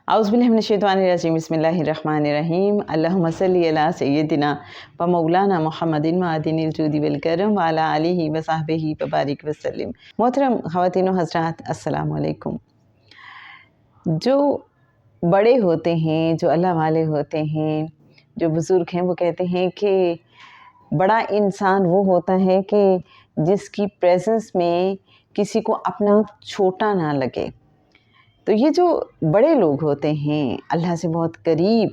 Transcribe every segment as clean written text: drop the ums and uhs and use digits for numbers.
औज़ुबिल्लाहि मिनश्शैतानिर्रजीम बिस्मिल्लाहिर्रहमानिर्रहीम अल्लाहुम्मा सल्लि अला सय्यदिना व मौलाना मुहम्मदिन मअदिनिल जूदि वल करम व अला आलिहि व सहबिहि व बारिक वसल्लम। मोहतरम ख़वातीन व हज़रात, अस्सलामु अलैकुम। जो बड़े होते हैं, जो अल्लाह वाले होते हैं, जो बुज़ुर्ग हैं, वो कहते हैं कि बड़ा इंसान वो होता है कि जिसकी प्रेजेंस में किसी को अपना छोटा ना लगे। तो ये जो बड़े लोग होते हैं, अल्लाह से बहुत करीब,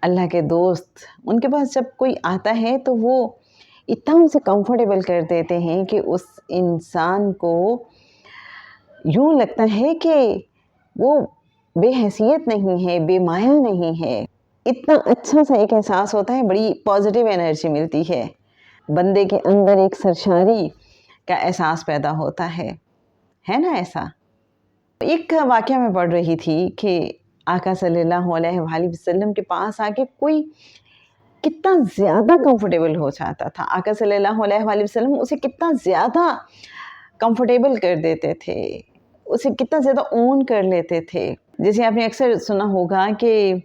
अल्लाह के दोस्त, उनके पास जब कोई आता है तो वो इतना उसे कंफर्टेबल कर देते हैं कि उस इंसान को यूँ लगता है कि वो बेहैसियत नहीं है, बेमाया नहीं है। इतना अच्छा सा एक एहसास होता है, बड़ी पॉजिटिव एनर्जी मिलती है, बंदे के अंदर एक सरशारी का एहसास पैदा होता है ना ऐसा। एक वाक़या मैं पढ़ रही थी कि आका सल्लल्लाहु अलैहि वसल्लम के पास आके कोई कितना ज़्यादा कंफर्टेबल हो जाता था। आका सल्लल्लाहु अलैहि वसल्लम उसे कितना ज़्यादा कंफर्टेबल कर देते थे, उसे कितना ज़्यादा ओन कर लेते थे। जैसे आपने अक्सर सुना होगा कि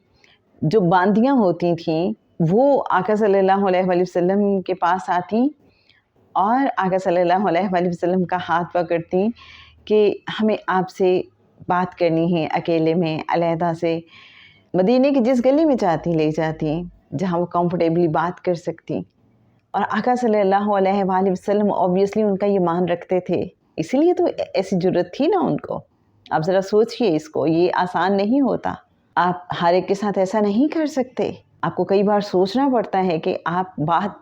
जो बांदियाँ होती थीं वो आका सल्लल्लाहु अलैहि वसल्लम के पास आती और आका सल्लल्लाहु अलैहि वसल्लम का हाथ पकड़ती कि हमें आपसे बात करनी है, अकेले में, अलहदा से। मदीने की जिस गली में चाहती ले जाती, जहाँ वो कंफर्टेबली बात कर सकती। और आका सल्लल्लाहु अलैहि वसल्लम ऑब्वियसली उनका ये मान रखते थे, इसीलिए तो ऐसी ज़रूरत थी ना उनको। आप ज़रा सोचिए इसको, ये आसान नहीं होता। आप हर एक के साथ ऐसा नहीं कर सकते। आपको कई बार सोचना पड़ता है कि आप बात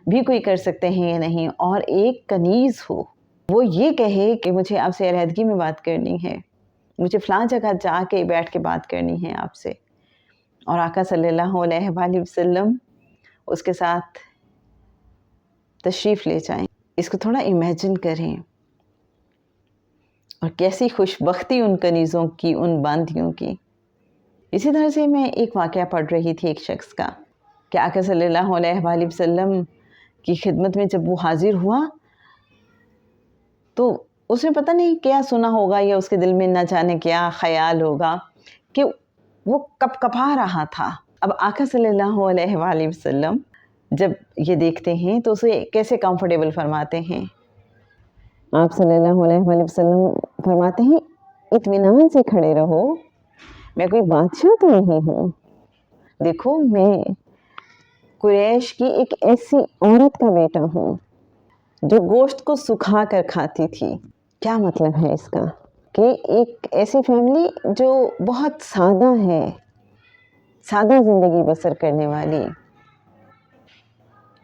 भी कोई कर सकते हैं या नहीं। और एक कनीज़ हो, वो ये कहे कि मुझे आपसे अलहदगी में बात करनी है, मुझे फ़लाँ जगह जाके बैठ के बात करनी है आपसे, और आका सल्लल्लाहु अलैहि वसल्लम उसके साथ तशरीफ़ ले जाएं। इसको थोड़ा इमेजिन करें, और कैसी खुशबख्ती उन कनीज़ों की, उन बांदियों की। इसी तरह से मैं एक वाक़या पढ़ रही थी एक शख्स का कि आका सल्लल्लाहु अलैहि वसल्लम की खिदमत में जब वो हाज़िर हुआ तो उसने पता नहीं क्या सुना होगा, या उसके दिल में न जाने क्या ख़याल होगा कि वो कँपकँपा रहा था। अब आका सल्लल्लाहु अलैहि वसल्लम जब ये देखते हैं तो उसे कैसे कंफर्टेबल फरमाते हैं। आप सल्लल्लाहु अलैहि वसल्लम फरमाते हैं, इत्मीनान से खड़े रहो, मैं कोई बादशाह तो नहीं हूँ। देखो, मैं कुरैश की एक ऐसी औरत का बेटा हूँ जो गोश्त को सुखा कर खाती थी। क्या मतलब है इसका कि एक ऐसी फैमिली जो बहुत सादा है, सादा ज़िंदगी बसर करने वाली,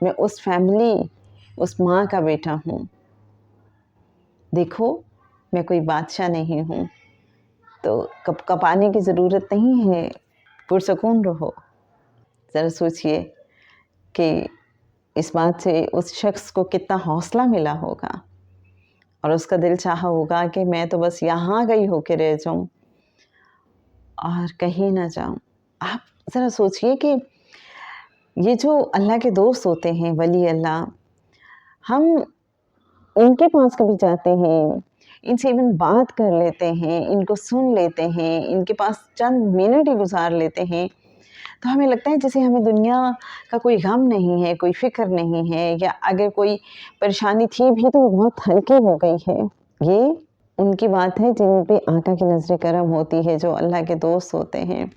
मैं उस फैमिली, उस माँ का बेटा हूँ। देखो, मैं कोई बादशाह नहीं हूँ, तो कँपकँपाने की ज़रूरत नहीं है, पुरसकून रहो। ज़रा सोचिए कि इस बात से उस शख्स को कितना हौसला मिला होगा, और उसका दिल चाहा होगा कि मैं तो बस यहाँ गई होके रह जाऊँ और कहीं ना जाऊँ। आप ज़रा सोचिए कि ये जो अल्लाह के दोस्त होते हैं, वली अल्लाह, हम इनके पास कभी जाते हैं, इनसे इवन बात कर लेते हैं, इनको सुन लेते हैं, इनके पास चंद मिनट ही गुजार लेते हैं, तो हमें लगता है जैसे हमें दुनिया का कोई गम नहीं है, कोई फ़िक्र नहीं है, या अगर कोई परेशानी थी भी तो बहुत हल्की हो गई है। ये उनकी बात है जिन पे आका की नज़र करम होती है, जो अल्लाह के दोस्त होते हैं।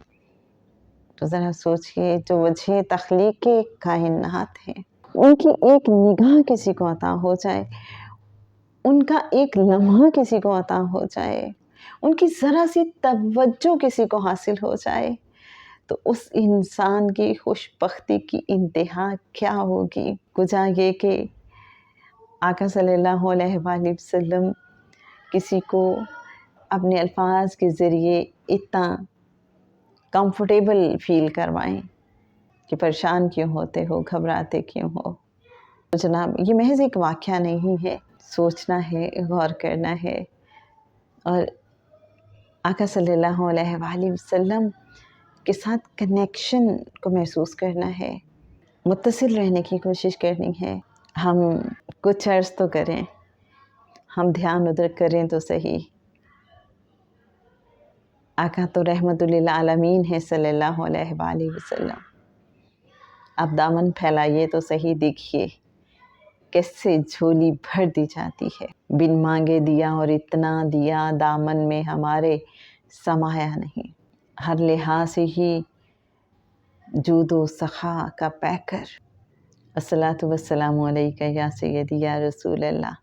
तो ज़रा सोचिए, जो वजह तख्लीक के कायनात हैं, उनकी एक निगाह किसी को अता हो जाए, उनका एक लम्हा किसी को अता हो जाए, उनकी ज़रा सी तवज्जो किसी को हासिल हो जाए, तो उस इंसान की खुशबख्ती की इंतहा क्या होगी। गुज़ा ये कि आका सल्लल्लाहु अलैहि वसल्लम किसी को अपने अल्फाज के ज़रिए इतना कंफर्टेबल फ़ील करवाएं कि परेशान क्यों होते हो, घबराते क्यों हो। तो जनाब, ये महज़ एक वाक़या नहीं है, सोचना है, गौर करना है, और आका सल्लल्लाहु अलैहि वसल्लम के साथ कनेक्शन को महसूस करना है, मुत्तसिल रहने की कोशिश करनी है। हम कुछ अर्ज़ तो करें, हम ध्यान उधर करें तो सही। آقا تو رحمت للعالمین ہے صلی اللہ علیہ وآلہ وسلم۔ اب دامن پھیلائیے تو صحیح دیکھیے کیسے جھولی بھر دی جاتی ہے۔ بن مانگے دیا اور اتنا دیا، دامن میں ہمارے سمایا نہیں۔ ہر لحاظ سے ہی جود و سخا کا پیکر۔ الصلاۃ والسلام علیک یا سیدی یا رسول اللہ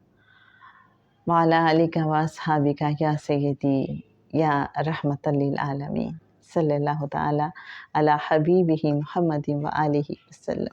وعلی آلک و اصحابک یا سیدی یا رحمت للعالمین، صلی اللہ تعالی علی حبیبہ محمد و آلہ وسلم۔